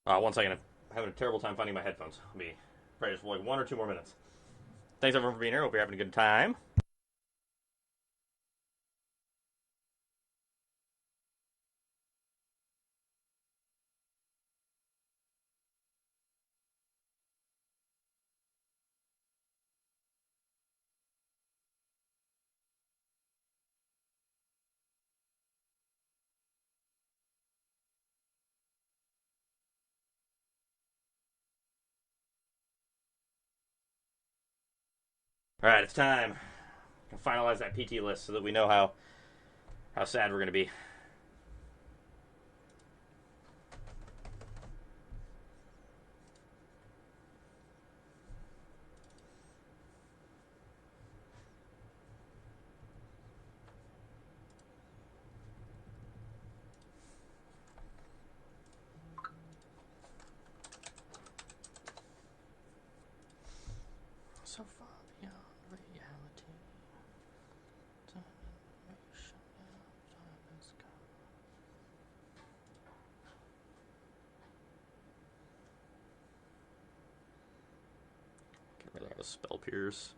One second. I'm having a terrible time finding my headphones. I'll be probably just for like 1 or 2 more minutes. Thanks everyone for being here. Hope you're having a good time. All right, it's time to finalize that PT list so that we know how sad we're gonna be. So far beyond reality. Get rid of those spell pierce.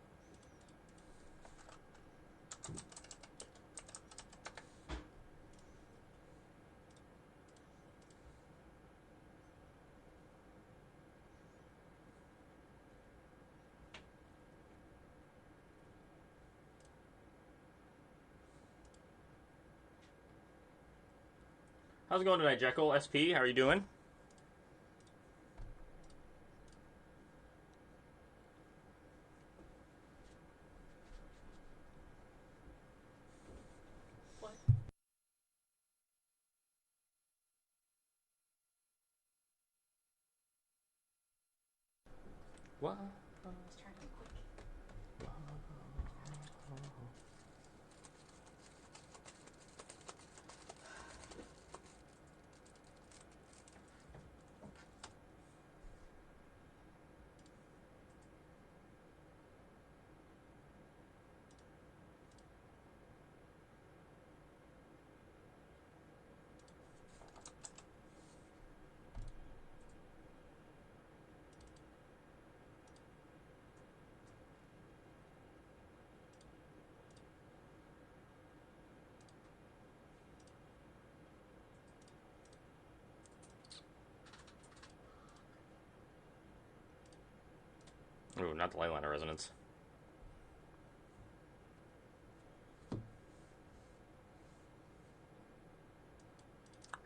How's it going tonight, Jekyll? SP, how are you doing? What? Ooh, not the ley line of resonance.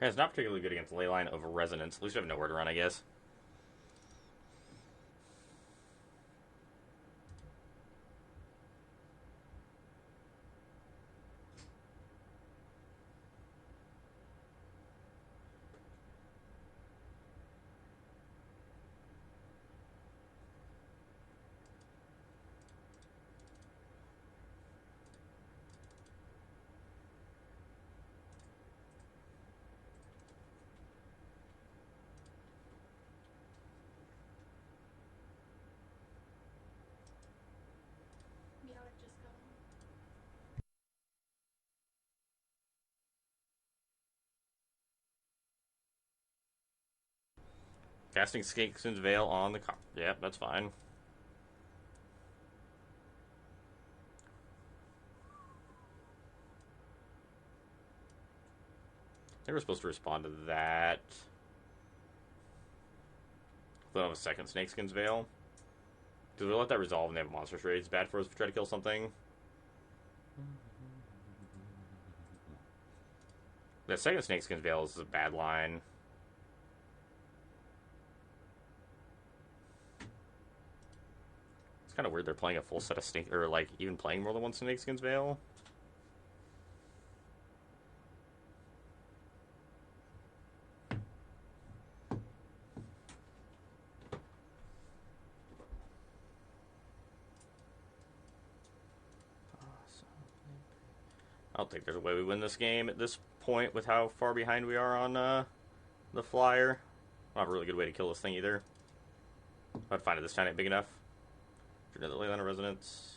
Yeah, it's not particularly good against ley line of resonance. At least we have nowhere to run, I guess. Casting Skakeson's Veil on the car. Yep, that's fine. They were supposed to respond to that. They'll have a second Snakeskin's Veil. Because we let that resolve and they have monster trade. It's bad for us if we try to kill something. The second Snakeskin's Veil is a bad line. It's kind of weird they're playing a full set of snake, or like even playing more than one Snakeskin's Veil. I don't think there's a way we win this game at this point with how far behind we are on the flyer. Not a really good way to kill this thing either. I'd find it this time ain't big enough. Another ley line of resonance.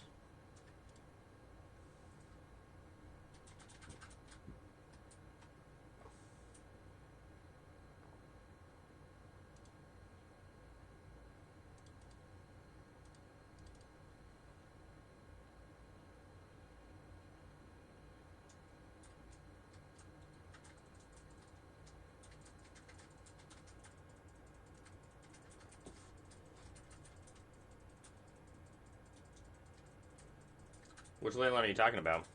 Which ley line are you talking about?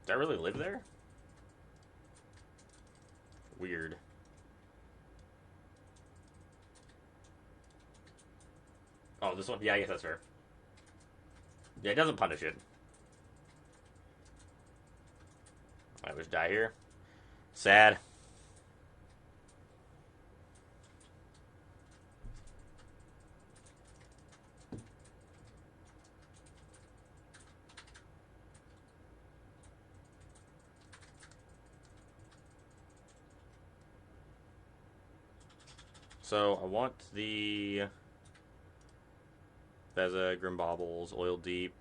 Did I really live there? Weird. Oh, this one? Yeah, I guess that's fair. Yeah, it doesn't punish it. I wish die here. Sad. So, I want the Beza, Grim Baubles, Oil Deep.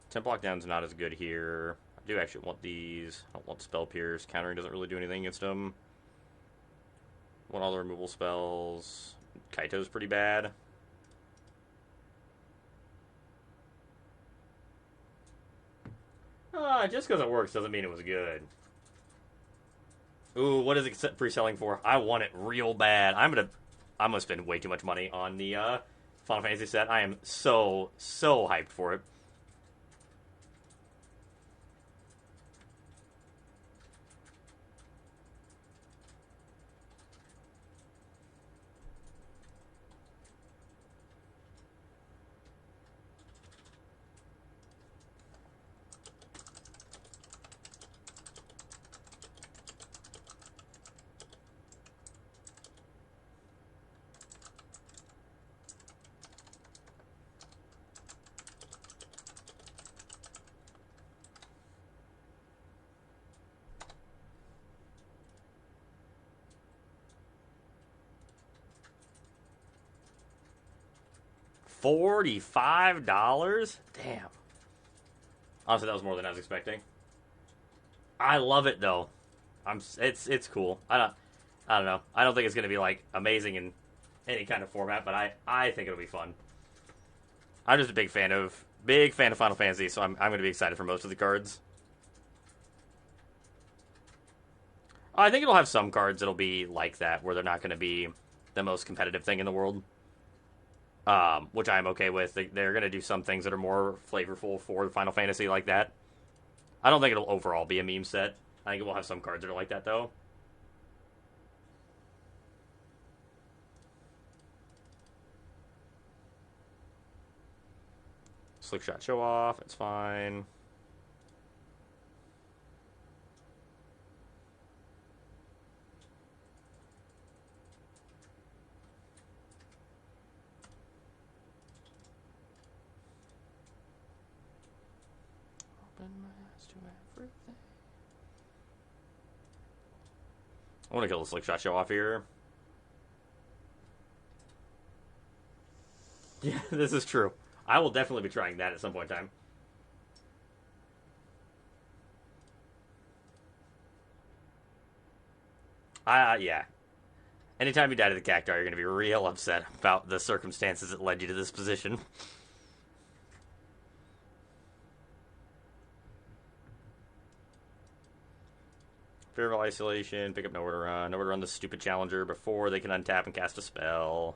Temp Lockdown's not as good here. I do actually want these. I don't want Spell Pierce. Countering doesn't really do anything against them. I want all the removal spells. Kaito's pretty bad. Just because it works doesn't mean it was good. Ooh, what is it pre-selling for? I want it real bad. I'm gonna spend way too much money on the Final Fantasy set. I am so hyped for it. $45? Damn. Honestly, that was more than I was expecting. I love it though. It's cool. I don't know. I don't think it's gonna be like amazing in any kind of format, but I think it'll be fun. I'm just a big fan of Final Fantasy, so I'm gonna be excited for most of the cards. I think it'll have some cards that'll be like that, where they're not gonna be the most competitive thing in the world. Which I'm okay with. They're going to do some things that are more flavorful for Final Fantasy like that. I don't think it'll overall be a meme set. I think it will have some cards that are like that, though. Slick Shot Show Off, it's fine. I want to kill the Slick Shot Show Off here. Yeah, this is true. I will definitely be trying that at some point in time. Yeah. Anytime you die to the Cactuar, you're going to be real upset about the circumstances that led you to this position. Fear of Isolation, pick up Nowhere to Run. Nowhere to Run the stupid Challenger before they can untap and cast a spell.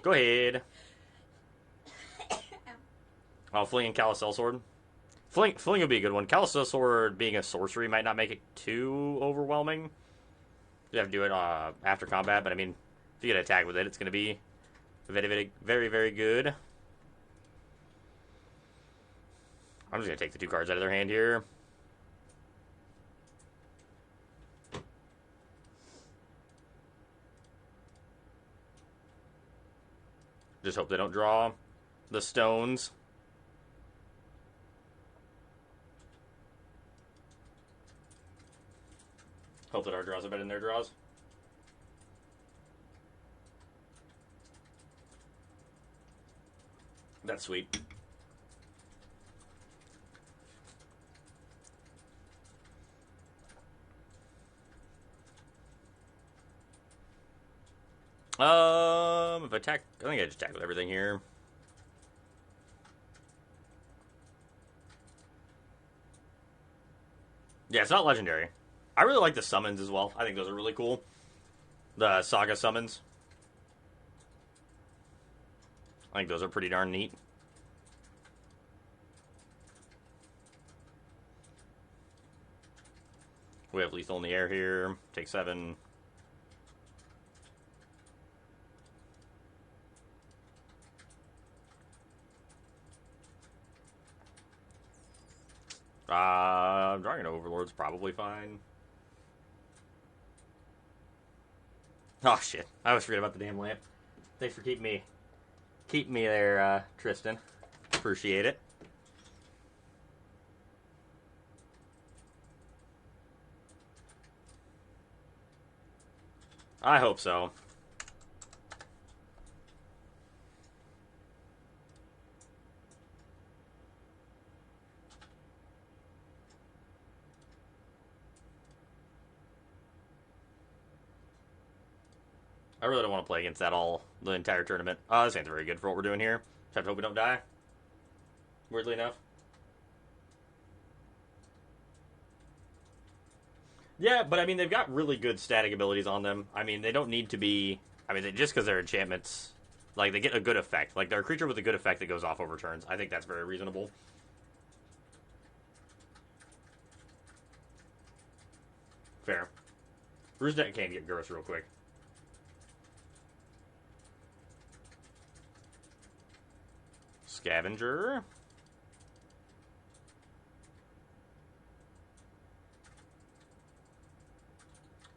Go ahead. Oh, Fling and Callous Sword. Fling would be a good one. Callous Sword being a sorcery might not make it too overwhelming. You have to do it after combat, but I mean, if you get an attack with it, it's going to be very, very, very good. I'm just going to take the 2 cards out of their hand here. Just hope they don't draw the stones. Hope that our draws are better than their draws. That's sweet. If I attack, I think I just attack with everything here. Yeah, it's not legendary. I really like the summons as well. I think those are really cool. The Saga summons. I think those are pretty darn neat. We have lethal in the air here. Take 7. Dragon Overlord's probably fine. Oh shit! I always forget about the damn lamp. Thanks for keeping me there, Tristan. Appreciate it. I hope so. I really don't want to play against that the entire tournament. This ain't very good for what we're doing here. Just have to hope we don't die. Weirdly enough. Yeah, but I mean, they've got really good static abilities on them. I mean, they don't need to be... I mean, just because they're enchantments, like, they get a good effect. Like, they're a creature with a good effect that goes off over turns. I think that's very reasonable. Fair. Bruce Deck can get gross real quick. Scavenger.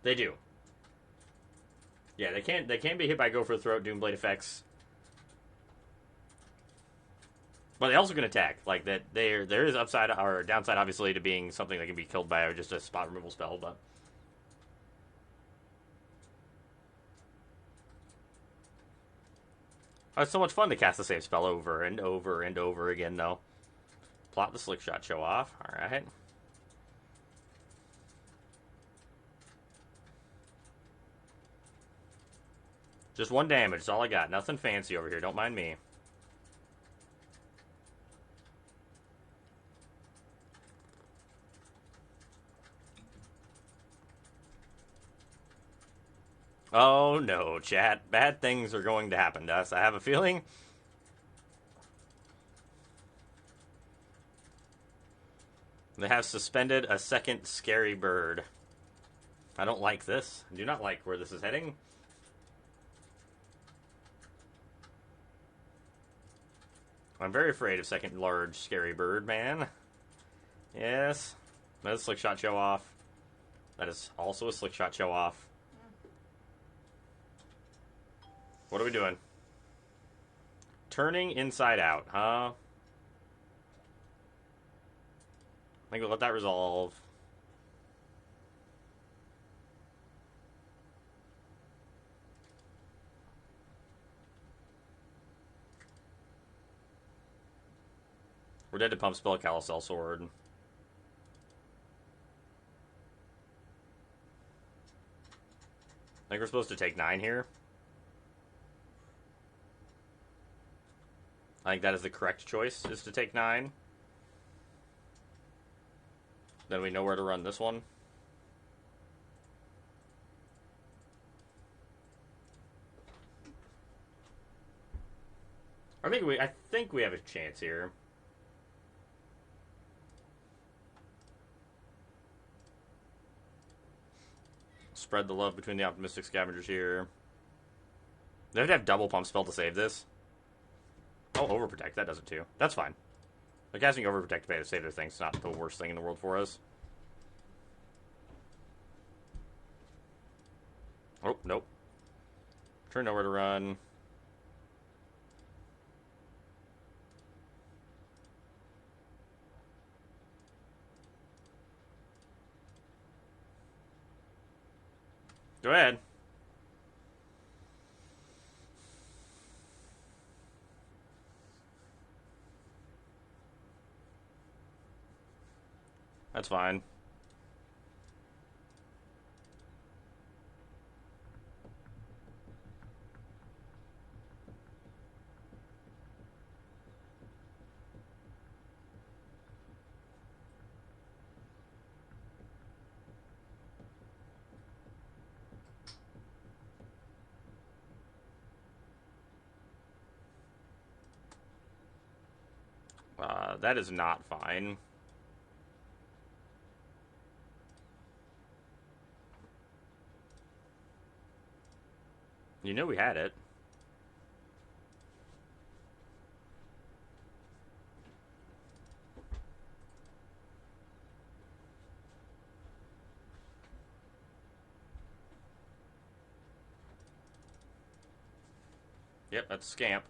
They do. Yeah, they can be hit by Go for the Throat, Doomblade effects. But they also can attack. Like that there is upside or downside obviously to being something that can be killed by just a spot removal spell, but oh, it's so much fun to cast the same spell over and over and over again though. Plot the Slick Shot show off. Alright. Just 1 damage, that's all I got. Nothing fancy over here, don't mind me. Oh no, chat. Bad things are going to happen to us. I have a feeling. They have suspended a second scary bird. I don't like this. I do not like where this is heading. I'm very afraid of second large scary bird, man. Yes. That is Slick Shot show off. That is also a Slick Shot show off. What are we doing? Turning inside out, huh? I think we'll let that resolve. We're dead to pump spell, Calisel Sword. I think we're supposed to take 9 here. I think that is the correct choice, is to take 9. Then we know where to run this one. I think we have a chance here. Spread the love between the optimistic scavengers here. They have to have double pump spell to save this. Oh, overprotect. That does it too. That's fine. They're casting overprotect to pay to save their things. It's not the worst thing in the world for us. Oh, nope. Turn nowhere to run. Go ahead. That's fine. That is not fine. You know we had it. Yep, that's Scamp.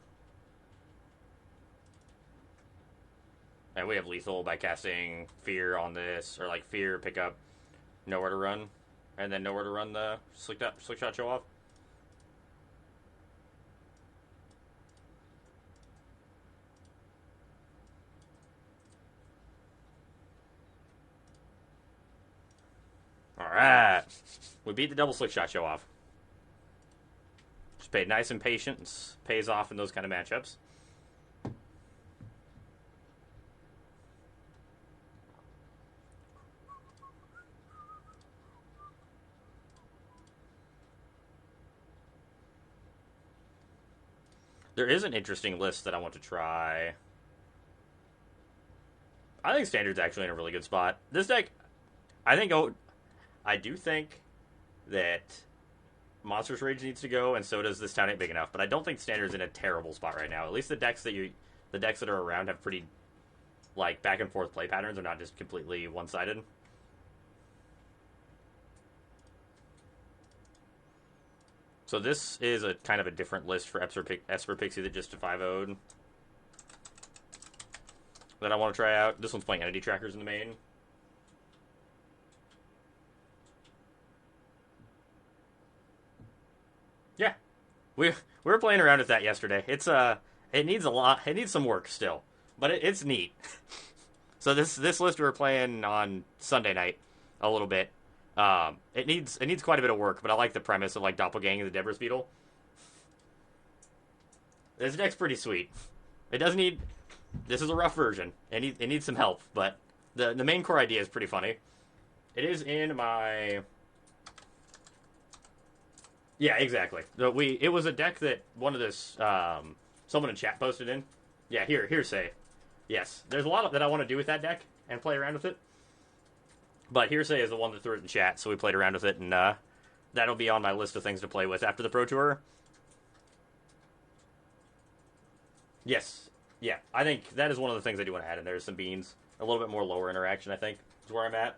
And we have lethal by casting Fear on this, or like Fear, pick up Nowhere to Run, and then Nowhere to Run the Slick Shot Show Off. Alright. We beat the double Slick Shot Show Off. Just played nice and patient. Pays off in those kind of matchups. There is an interesting list that I want to try. I think Standard's actually in a really good spot. This deck, I do think that Monsters Rage needs to go, and so does this Town Ain't Big Enough. But I don't think Standard's in a terrible spot right now. At least the decks that are around have pretty, like, back and forth play patterns. Are not just completely one-sided. So this is a kind of a different list for Esper Pixie that just 5-0'd. That I want to try out. This one's playing Entity Trackers in the main. Yeah. We were playing around with that yesterday. It needs a lot. It needs some work still. But it's neat. So this list we were playing on Sunday night a little bit. It needs quite a bit of work, but I like the premise of like doppelganging the Deborah's Beetle. This deck's pretty sweet. It does need. This is a rough version. It needs some help, but the main core idea is pretty funny. It is in my. Yeah, exactly. It was a deck that one of this someone in chat posted in. Yeah, Hearsay. Yes, there's a lot that I want to do with that deck and play around with it. But Hearsay is the one that threw it in chat, so we played around with it, and that'll be on my list of things to play with after the Pro Tour. Yes. Yeah, I think that is one of the things I do want to add in there. Some beans. A little bit more lower interaction, I think, is where I'm at.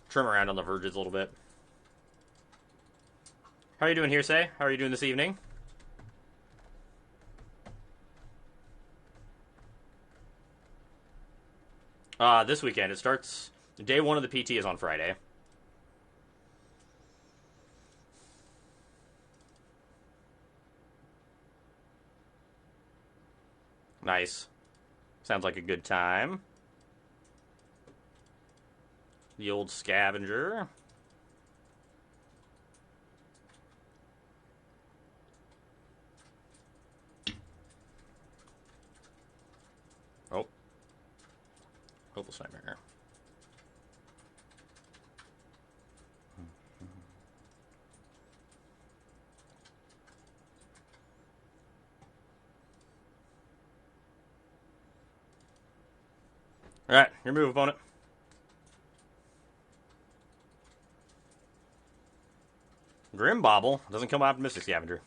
Trim around on the verges a little bit. How are you doing, Hearsay? How are you doing this evening? This weekend. It starts... Day one of the PT is on Friday. Nice. Sounds like a good time. The old scavenger. Oh. Hopeless Nightmare. Alright, your move, opponent. Grim Bobble doesn't come out Mystic Scavenger.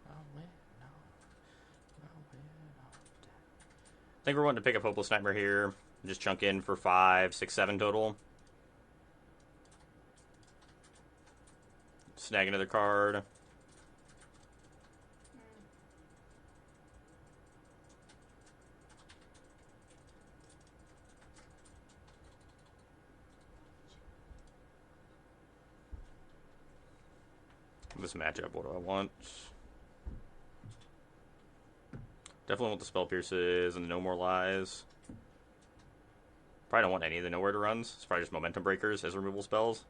I think we're wanting to pick up Hopeless Nightmare here. Just chunk in for 5, 6, 7 total. Snag another card. This matchup, what do I want? Definitely want the Spell Pierces and the No More Lies. Probably don't want any of the Nowhere to Runs. It's probably just Momentum Breakers as removal spells.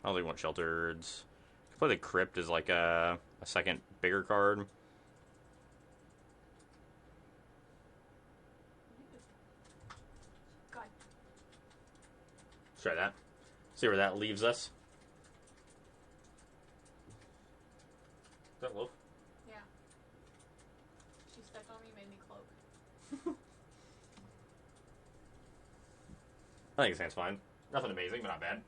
I don't really want Sheltereds. Play the Crypt as like a second bigger card. Let's try that. See where that leaves us. I think his hand's fine. Nothing amazing, but not bad.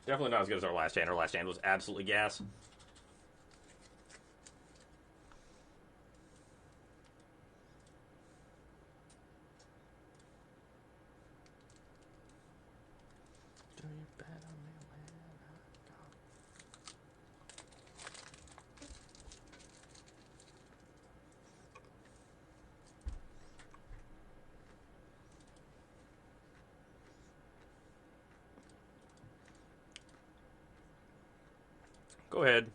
Definitely not as good as our last hand. Our last hand was absolutely gas. Go ahead.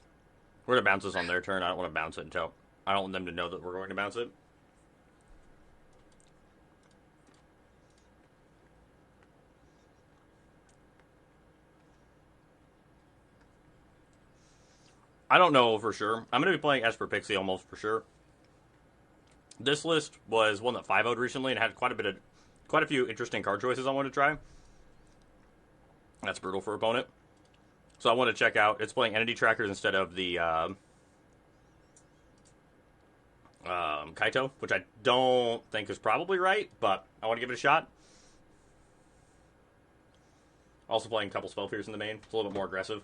We're going to bounce this on their turn. I don't want to bounce it until... I don't want them to know that we're going to bounce it. I don't know for sure. I'm going to be playing Esper Pixie almost for sure. This list was one that 5-0'd recently and had quite a few interesting card choices I wanted to try. That's brutal for opponent. So I want to check out. It's playing entity trackers instead of the Kaito, which I don't think is probably right, but I want to give it a shot. Also playing a couple Spell Pierce in the main. It's a little bit more aggressive.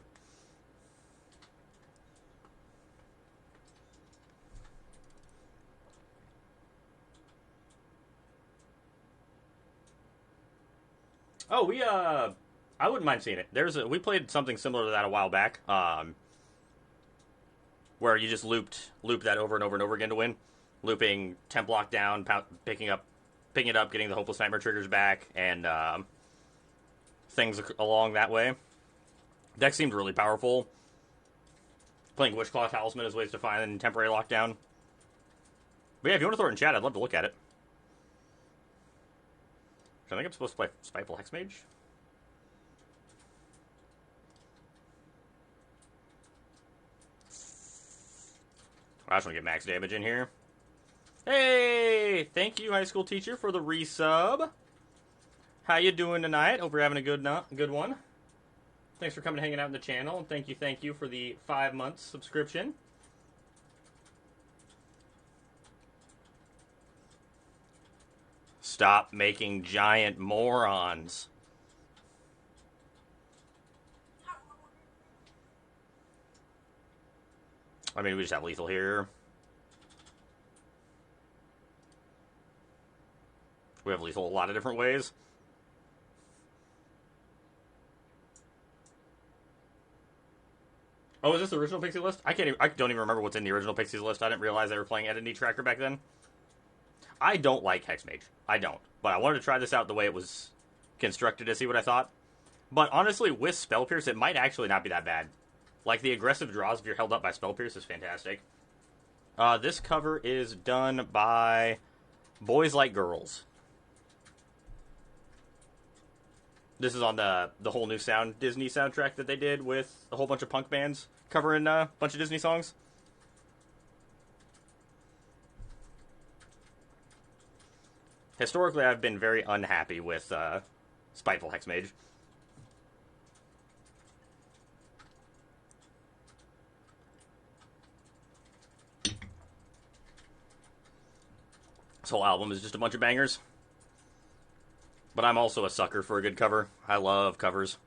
Oh, I wouldn't mind seeing it. We played something similar to that a while back, where you just loop that over and over and over again to win. Looping temp lock down, picking it up, getting the Hopeless Nightmare triggers back, and things along that way. Deck seemed really powerful. Playing Witchclaw Talisman as ways to find temporary lockdown. But yeah, if you want to throw it in chat, I'd love to look at it. I think I'm supposed to play Spiteful Hexmage. I just want to get max damage in here. Hey! Thank you, high school teacher, for the resub. How you doing tonight? Hope you're having a good one. Thanks for coming and hanging out in the channel. And thank you for the 5 months subscription. Stop making giant morons. I mean, we just have lethal here. We have lethal a lot of different ways. Oh, is this the original Pixie list? I don't even remember what's in the original Pixies list. I didn't realize they were playing Entity Tracker back then. I don't like Hexmage. I don't. But I wanted to try this out the way it was constructed to see what I thought. But honestly, with Spell Pierce, it might actually not be that bad. Like, the aggressive draws if you're held up by Spell Pierce is fantastic. This cover is done by Boys Like Girls. This is on the whole new Disney soundtrack that they did with a whole bunch of punk bands covering a bunch of Disney songs. Historically, I've been very unhappy with Spiteful Hexmage. This whole album is just a bunch of bangers. But I'm also a sucker for a good cover. I love covers.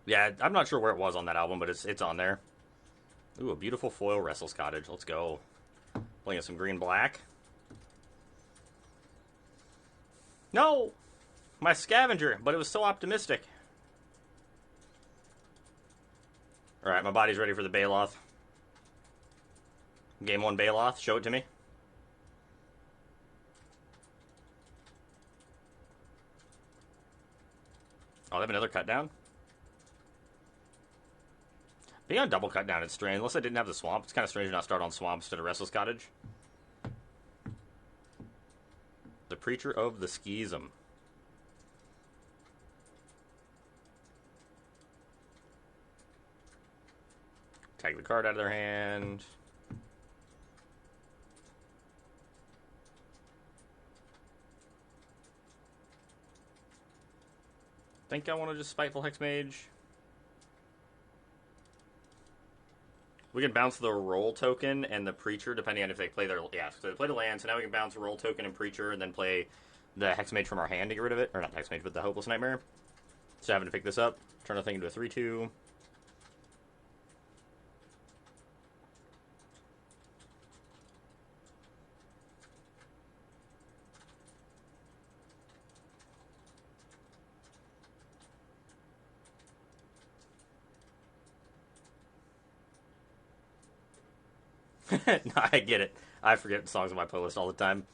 Yeah, I'm not sure where it was on that album, but it's on there. Ooh, a beautiful foil Restless Cottage. Let's go. Playing some green-black. No! My scavenger, but it was so optimistic. Alright, my body's ready for the Baloth. Game 1 Baloth, show it to me. Oh, they have another cut down? Being on double cut down, it's strange. Unless I didn't have the swamp. It's kind of strange to not start on swamp instead of Restless Cottage. The Preacher of the Schism. Take the card out of their hand. Think I want to just Spiteful Hexmage. We can bounce the roll token and the preacher depending on if they play their... Yeah, so they play the land, so now we can bounce the roll token and preacher and then play the Hexmage from our hand to get rid of it. Or not Hexmage, but the Hopeless Nightmare. So having to pick this up. Turn the thing into a 3-2. No, I get it. I forget songs on my playlist all the time.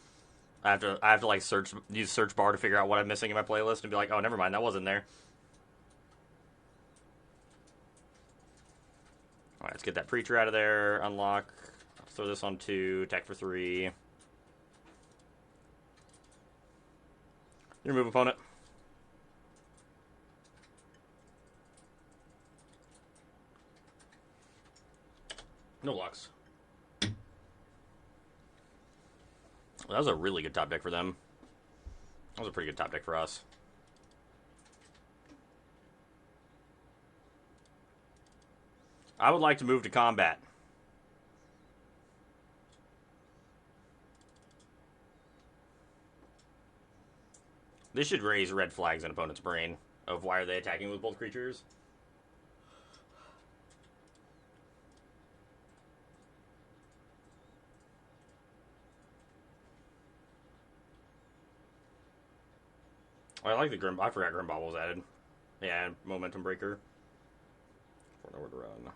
I have to like use search bar to figure out what I'm missing in my playlist and be like, oh, never mind, that wasn't there. All right, let's get that preacher out of there. Unlock. Throw this on 2. Attack for 3. Remove opponent. No blocks. That was a really good top deck for them. That was a pretty good top deck for us. I would like to move to combat. This should raise red flags in opponent's brain of why are they attacking with both creatures. I like the Grim... I forgot Grim Bauble was added. Yeah, Momentum Breaker. I don't know where to run.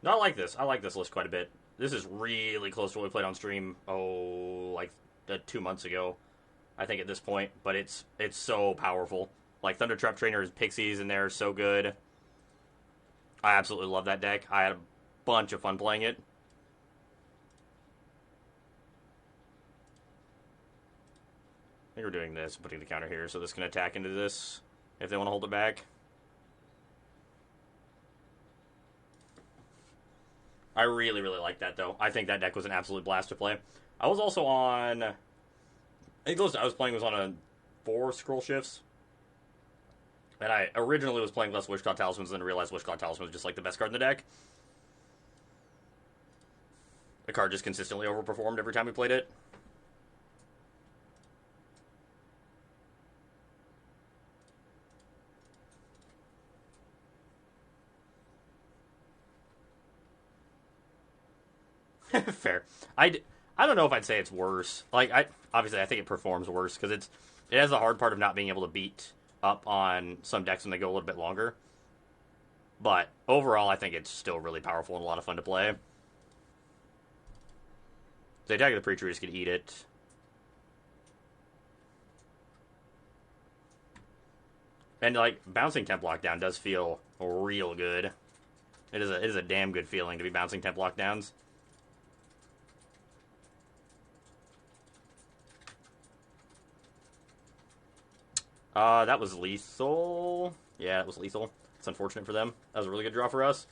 No, I like this. I like this list quite a bit. This is really close to what we played on stream, like 2 months ago, I think, at this point. But it's so powerful. Like, Thunder Trap Trainer's Pixies in there are so good. I absolutely love that deck. I had a bunch of fun playing it. I think we're doing this, putting the counter here, so this can attack into this if they want to hold it back. I really, really like that, though. I think that deck was an absolute blast to play. I was also on... I think the list I was playing was on a 4 Scroll Shifts. And I originally was playing less Wishclaw Talismans, then realized Wishclaw Talisman was just like the best card in the deck. The card just consistently overperformed every time we played it. Fair. I don't know if I'd say it's worse. Like, obviously I think it performs worse because it has the hard part of not being able to beat up on some decks when they go a little bit longer. But overall, I think it's still really powerful and a lot of fun to play. The attack of the Preacher just could eat it. And like bouncing Temp Lockdown does feel real good. It is a damn good feeling to be bouncing Temp Lockdowns. That was lethal. Yeah, that was lethal. It's unfortunate for them. That was a really good draw for us.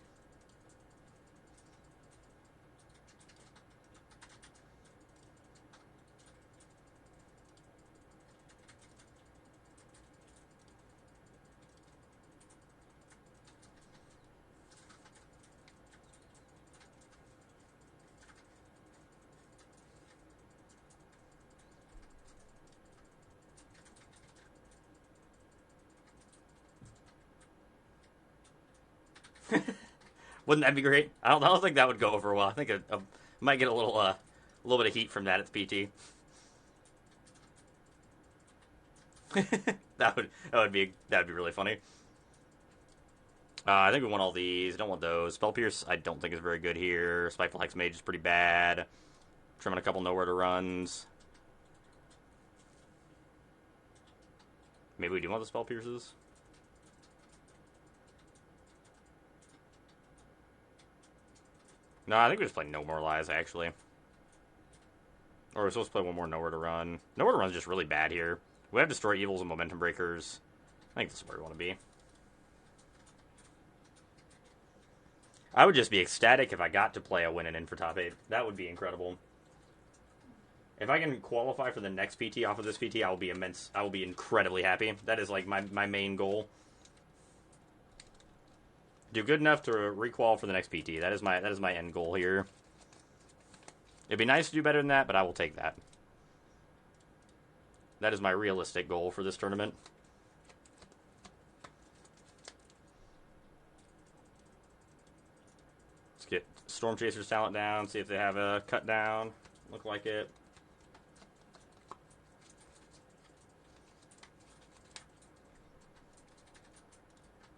Wouldn't that be great? I don't think that would go over well. I think I might get a little bit of heat from that at the PT. that would be really funny. I think we want all these. Don't want those. Spell Pierce, I don't think is very good here. Spiteful Hexmage is pretty bad. Trimming a couple nowhere to runs. Maybe we do want the Spell Pierces. No, I think we just play No More Lies, actually. Or we're supposed to play one more Nowhere to Run. Nowhere to Run is just really bad here. We have Destroy Evils and Momentum Breakers. I think this is where we want to be. I would just be ecstatic if I got to play a win and in for top 8. That would be incredible. If I can qualify for the next PT off of this PT, I will be immense. I will be incredibly happy. That is like my main goal. Do good enough to requal for the next PT. That is my end goal here. It'd be nice to do better than that, but I will take that. That is my realistic goal for this tournament. Let's get Storm Chaser's talent down, see if they have a cut down. Look like it.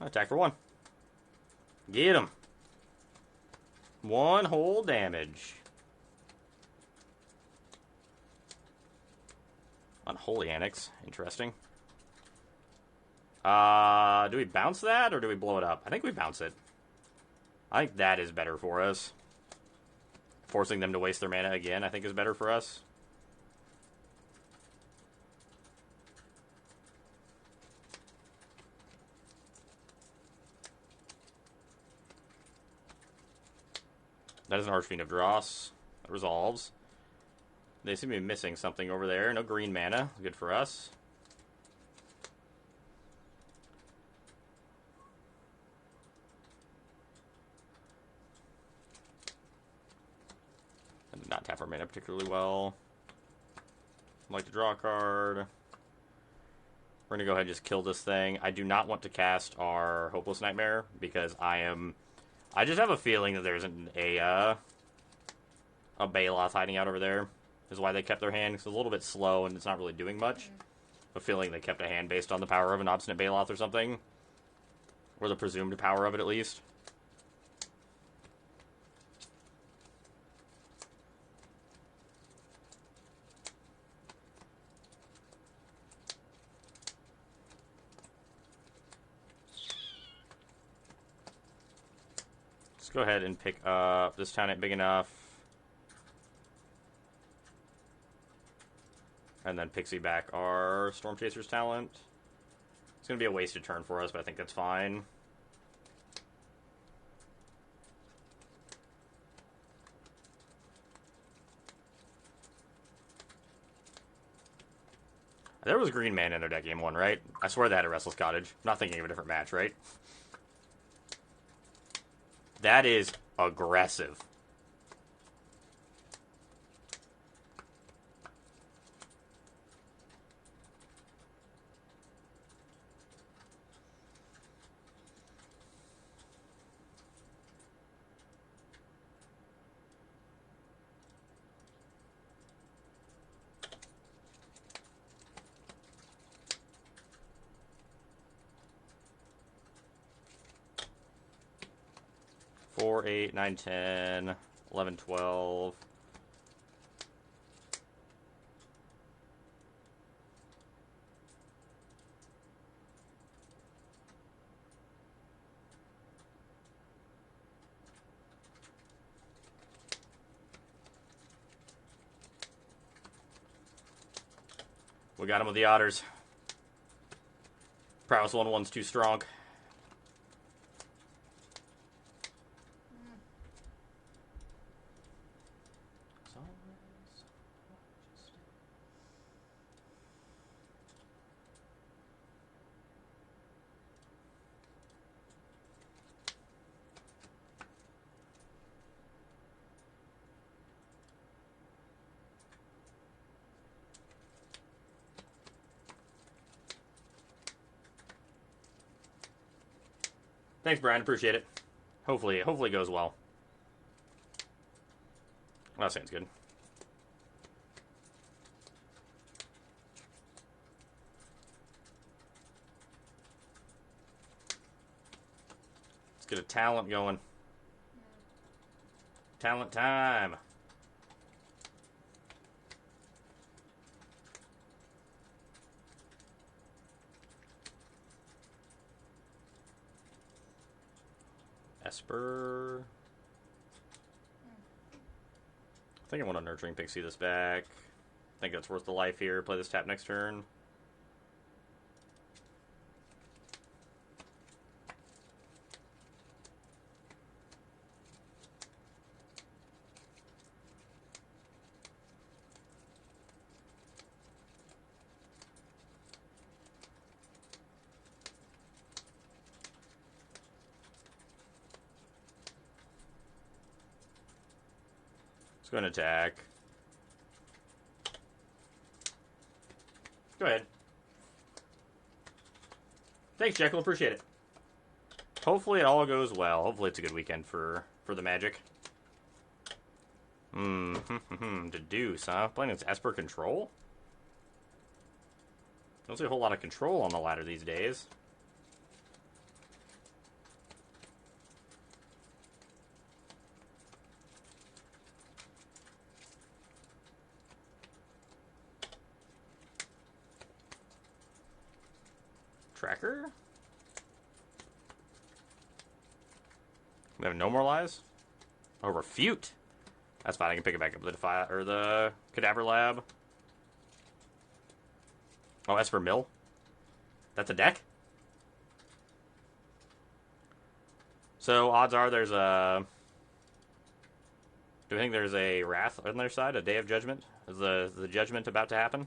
Attack for 1. Get him. 1 whole damage. Unholy Annex. Interesting. Do we bounce that or do we blow it up? I think we bounce it. I think that is better for us. Forcing them to waste their mana again, I think, is better for us. That is an Archfiend of Dross. That resolves. They seem to be missing something over there. No green mana. Good for us. I did not tap our mana particularly well. I'd like to draw a card. We're going to go ahead and just kill this thing. I do not want to cast our Hopeless Nightmare because I just have a feeling that there's a 𝔹𝕃ℂ𝔻 hiding out over there. Is why they kept their hand. It's a little bit slow and it's not really doing much. A feeling they kept a hand based on the power of an Obstinate 𝔹𝕃ℂ or something. Or the presumed power of it, at least. Let's go ahead and pick up this town ain't big enough. And then pixie back our Storm Chaser's talent. It's going to be a wasted turn for us, but I think that's fine. There was green mana in their deck game 1, right? I swear they had a Restless Cottage. I'm not thinking of a different match, right? That is aggressive. Four, 8, 9, 10, 11, 12. We got him with the otters. Prowess 1/1's too strong. Thanks, Brian. Appreciate it. Hopefully it goes well. Well, that sounds good. Let's get a talent going. Talent time. Esper. I think I want to Nurturing Pixie this back. I think that's worth the life here. Play this tap next turn. go and attack. Go ahead. Thanks, Jekyll. Appreciate it. Hopefully it all goes well. Hopefully it's a good weekend for the Magic. Deduce, huh? Playing against Esper Control? Don't see a whole lot of control on the ladder these days. Tracker? We have no more lies? Oh, refute. That's fine. I can pick it back up with the Cadaver Lab. Oh, Esper Mill. That's a deck? So, odds are there's a... Do you think there's a Wrath on their side? A Day of Judgment? Is the Judgment about to happen?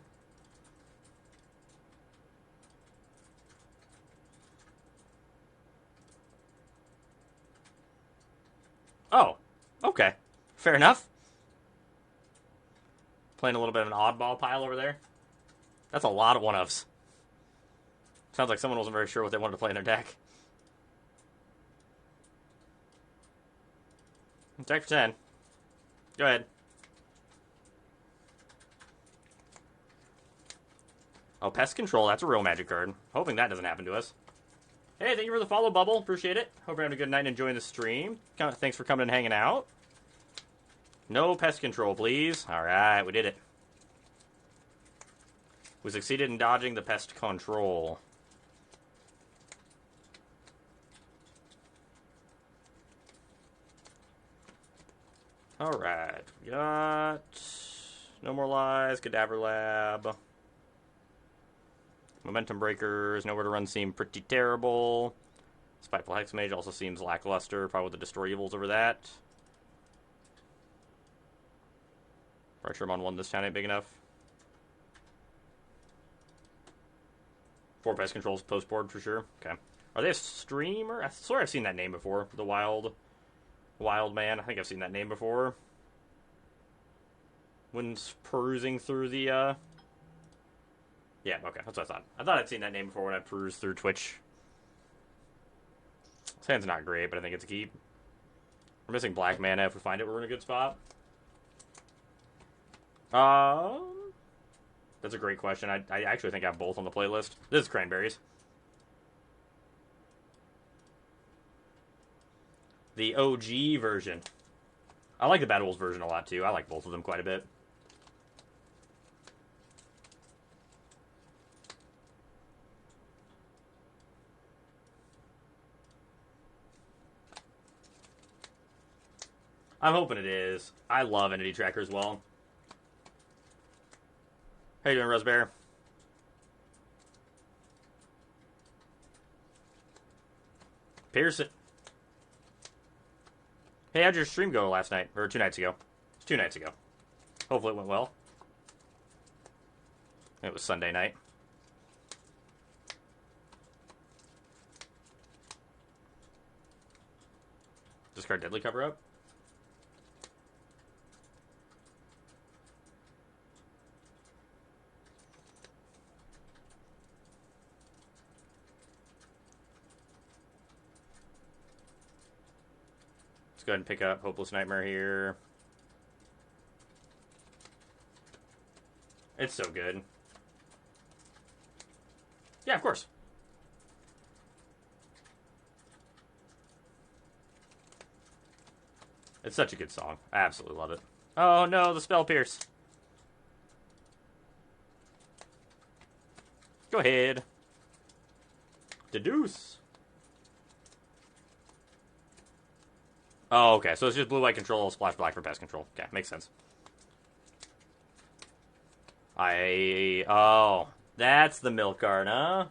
Oh, okay. Fair enough. Playing a little bit of an oddball pile over there. That's a lot of one-ofs. Sounds like someone wasn't very sure what they wanted to play in their deck. Attack for 10. Go ahead. Oh, Pest Control. That's a real Magic card. Hoping that doesn't happen to us. Hey, thank you for the follow, Bubble. Appreciate it. Hope you're having a good night and enjoying the stream. Thanks for coming and hanging out. No Pest Control, please. Alright, we did it. We succeeded in dodging the Pest Control. Alright, we got... No More Lies, Cadaver Lab... Momentum Breakers, Nowhere to Run seem pretty terrible. Spiteful Hexmage also seems lackluster, probably with the Destroy Evils over that. Pressure on 1 this time ain't big enough. 4 Pest Controls post board for sure. Okay. Are they a streamer? I swear I've seen that name before. The Wild Man. I think I've seen that name before. When perusing through the, Yeah, okay, that's what I thought. I thought I'd seen that name before when I perused through Twitch. This hand's not great, but I think it's a keep. We're missing black mana. If we find it, we're in a good spot. That's a great question. I actually think I have both on the playlist. This is Cranberries. The OG version. I like the Bad Wolves version a lot, too. I like both of them quite a bit. I'm hoping it is. I love Entity Tracker as well. How you doing, Rosebear? Pierce it. Hey, how'd your stream go last night? Or 2 nights ago? 2 nights ago. Hopefully it went well. It was Sunday night. Discard Deadly Cover-Up? Go ahead and pick up Hopeless Nightmare here. It's so good. Yeah, of course. It's such a good song. I absolutely love it. Oh no, the Spell Pierce. Go ahead. Deduce. Oh, okay. So it's just blue-white control, splash black for Pest Control. Okay, makes sense. Oh, that's the milk card, huh?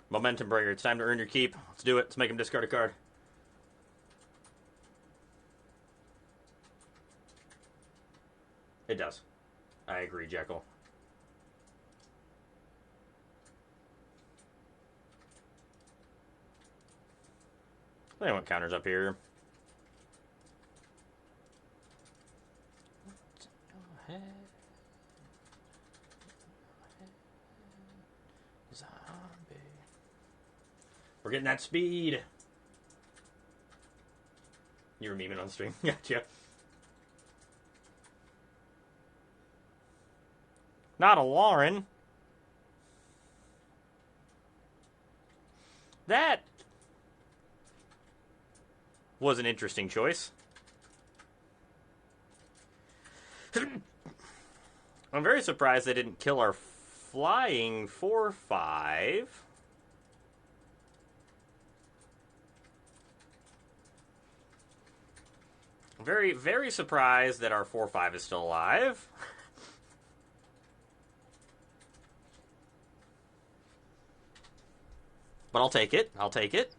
Momentum Breaker. It's time to earn your keep. Let's do it. Let's make him discard a card. It does. I agree, Jekyll. They want counters up here. Zombie. We're getting that speed. You were memeing on stream. Gotcha. Not a Lauren. That was an interesting choice. I'm very surprised they didn't kill our flying 4/5. Very, very surprised that our 4/5 is still alive. But I'll take it. I'll take it.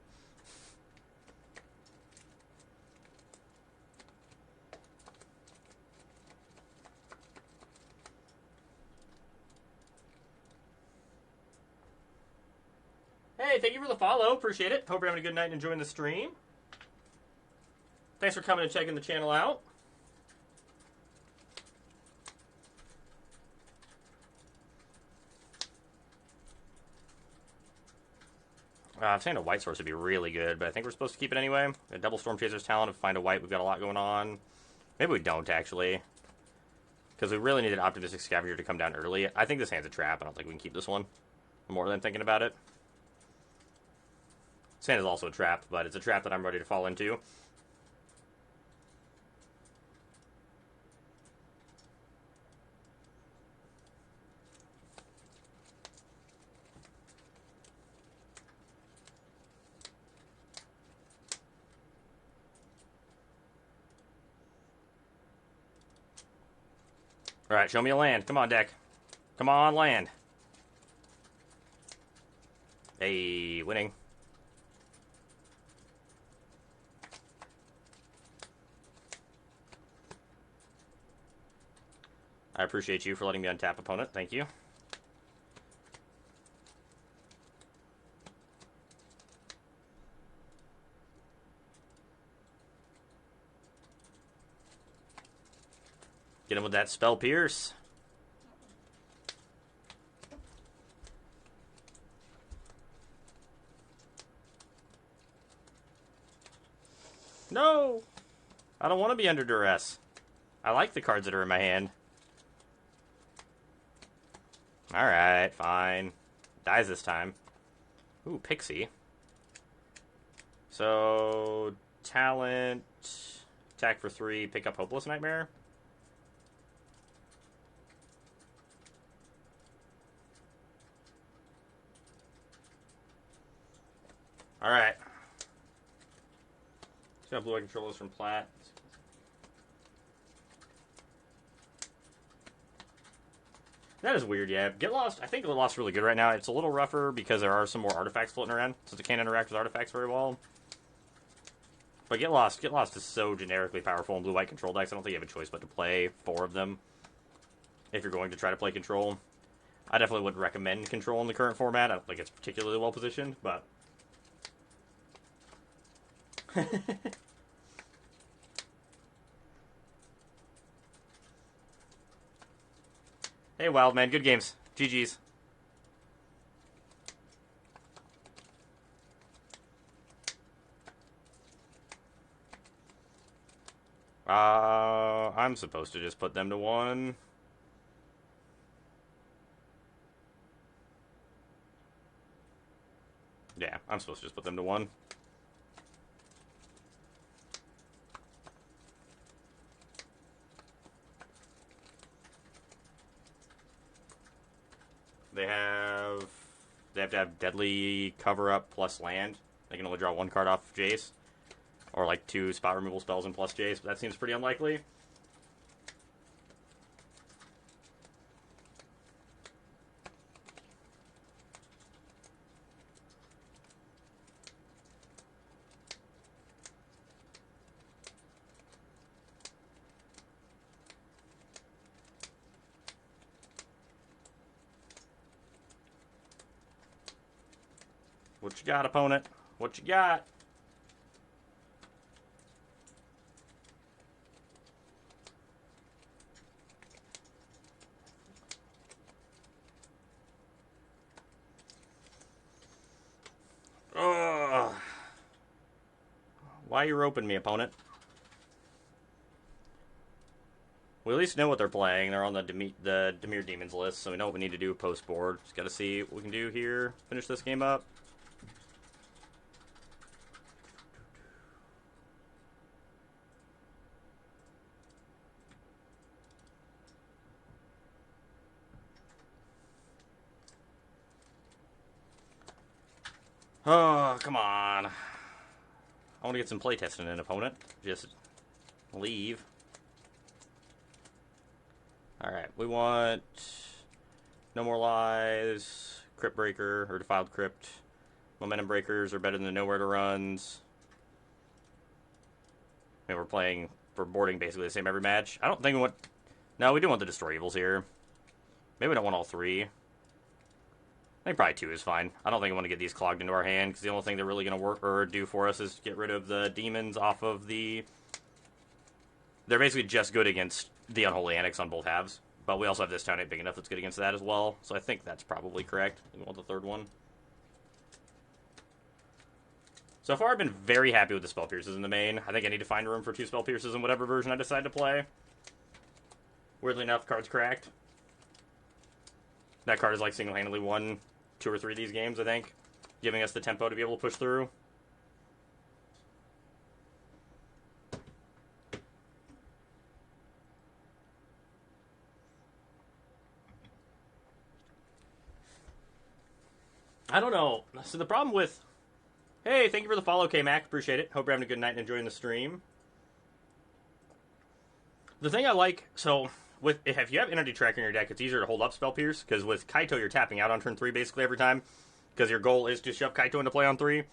Hey, thank you for the follow. Appreciate it. Hope you're having a good night and enjoying the stream. Thanks for coming and checking the channel out. I'm saying a white source would be really good, but I think we're supposed to keep it anyway. A double Storm Chaser's talent. If we find a white, we've got a lot going on. Maybe we don't, actually. Because we really need an Optimistic Scavenger to come down early. I think this hand's a trap. I don't think we can keep this one. More than thinking about it. Sand is also a trap, but it's a trap that I'm ready to fall into. Alright, show me a land. Come on, deck. Come on, land. Hey, winning. I appreciate you for letting me untap opponent. Thank you. Get him with that spell pierce. No! I don't want to be under duress. I like the cards that are in my hand. Alright, fine. Dies this time. Ooh, Pixie. So, talent, attack for 3, pick up Hopeless Nightmare. Alright. Just got blue-white controllers from Platt. That is weird, yeah. Get Lost, I think Get Lost is really good right now. It's a little rougher because there are some more artifacts floating around, since it can't interact with artifacts very well. But Get Lost is so generically powerful in blue-white control decks, I don't think you have a choice but to play 4 of them if you're going to try to play control. I definitely wouldn't recommend control in the current format. I don't think it's particularly well positioned, but... Hey, Wild Man, good games. GG's. I'm supposed to just put them to 1. Yeah, I'm supposed to just put them to 1. They have to have Deadly Cover-Up plus land. They can only draw 1 card off Jace. Or like 2 spot removal spells and plus Jace, but that seems pretty unlikely. What you got, opponent? What you got? Why are you roping me, opponent? We at least know what they're playing. They're on the Dimir Demons list, so we know what we need to do post-board. Just gotta see what we can do here. Finish this game up. Oh, come on. I want to get some playtesting in, opponent. Just leave. Alright, we want No More Lies, Crypt Breaker, or Defiled Crypt. Momentum Breakers are better than the Nowhere to Runs. I mean, we're boarding basically the same every match. I don't think we want... No, we do want the Destroy Evils here. Maybe we don't want all three. I think probably 2 is fine. I don't think we want to get these clogged into our hand, because the only thing they're really going to work or do for us is get rid of the demons off of the... They're basically just good against the Unholy Annex on both halves. But we also have this town big enough that's good against that as well. So I think that's probably correct. We want the third one. So far, I've been very happy with the Spell Pierces in the main. I think I need to find room for 2 Spell Pierces in whatever version I decide to play. Weirdly enough, card's cracked. That card is like single-handedly won 2 or 3 of these games, I think. Giving us the tempo to be able to push through. I don't know. So the problem with... Hey, thank you for the follow, K-Mac. Appreciate it. Hope you're having a good night and enjoying the stream. The thing I like... So, if you have Entity Tracker in your deck, it's easier to hold up Spell Pierce, because with Kaito, you're tapping out on turn 3 basically every time, because your goal is to shove Kaito into play on 3.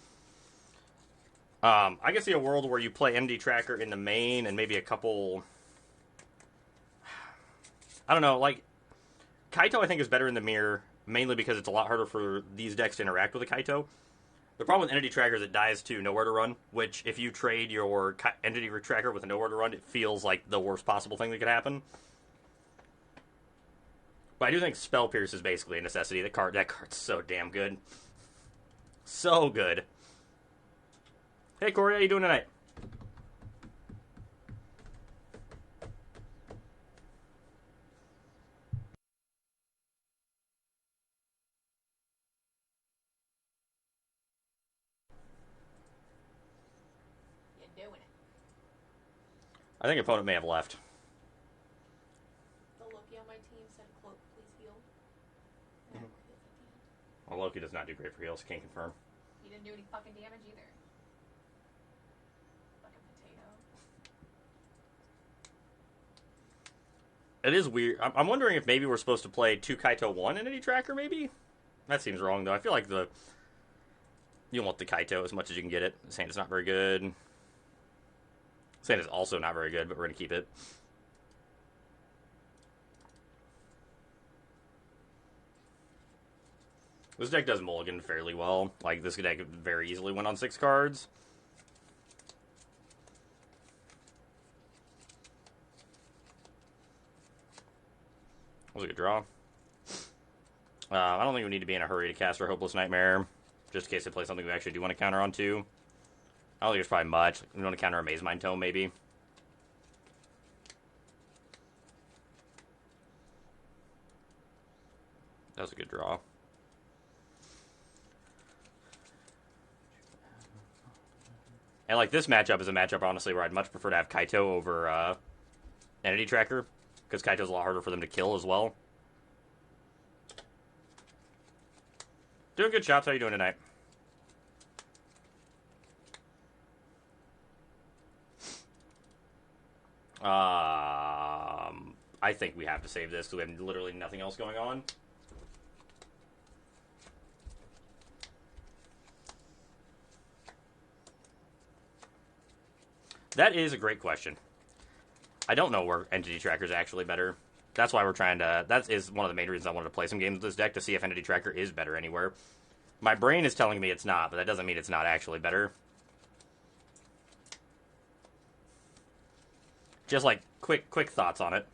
I can see a world where you play Entity Tracker in the main, and maybe a couple... I don't know, like... Kaito, I think, is better in the mirror, mainly because it's a lot harder for these decks to interact with a Kaito. The problem with Entity Tracker is it dies to Nowhere to Run, which, if you trade your Entity Tracker with a Nowhere to Run, it feels like the worst possible thing that could happen. But I do think Spell Pierce is basically a necessity. That card's so damn good. So good. Hey, Corey, how you doing tonight? I think opponent may have left. The Loki on my team said, "Cloak, please heal." Well, Loki does not do great for heals. Can't confirm. He didn't do any fucking damage either. Fucking potato. It is weird. I'm wondering if maybe we're supposed to play 2 Kaito 1 Entity Tracker, maybe? That seems wrong, though. I feel like you want the Kaito as much as you can get it. This hand is not very good. Sand is also not very good, but we're going to keep it. This deck does mulligan fairly well. Like, this deck could very easily win on 6 cards. That was a good draw. I don't think we need to be in a hurry to cast our Hopeless Nightmare, just in case they play something we actually do want to counter on too. I don't think there's probably much. We want to counter a Maze Mind Tome, maybe. That was a good draw. And, like, this matchup is a matchup, honestly, where I'd much prefer to have Kaito over Entity Tracker, because Kaito's a lot harder for them to kill as well. Doing good, Shops. How you doing tonight? I think we have to save this because we have literally nothing else going on. That is a great question. I don't know where Entity Tracker is actually better. That's why we're trying to... That is one of the main reasons I wanted to play some games with this deck, to see if Entity Tracker is better anywhere. My brain is telling me it's not, but that doesn't mean it's not actually better. Just like quick thoughts on it.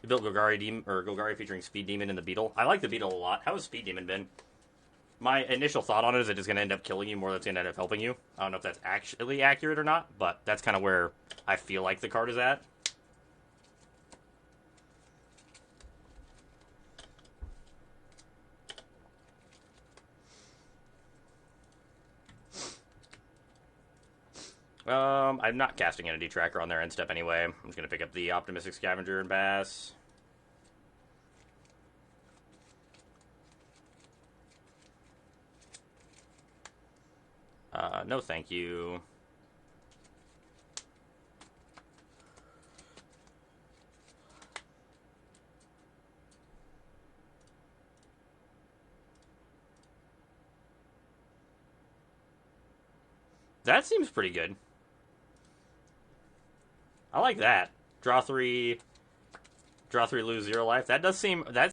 You built Golgari featuring Speed Demon and the Beetle. I like the Beetle a lot. How has Speed Demon been? My initial thought on it is it is going to end up killing you more than it's going to end up helping you. I don't know if that's actually accurate or not, but that's kind of where I feel like the card is at. I'm not casting Entity Tracker on their end step anyway. I'm just going to pick up the Optimistic Scavenger and Bass. No thank you. That seems pretty good. I like that. Draw 3, lose 0 life. That does seem... that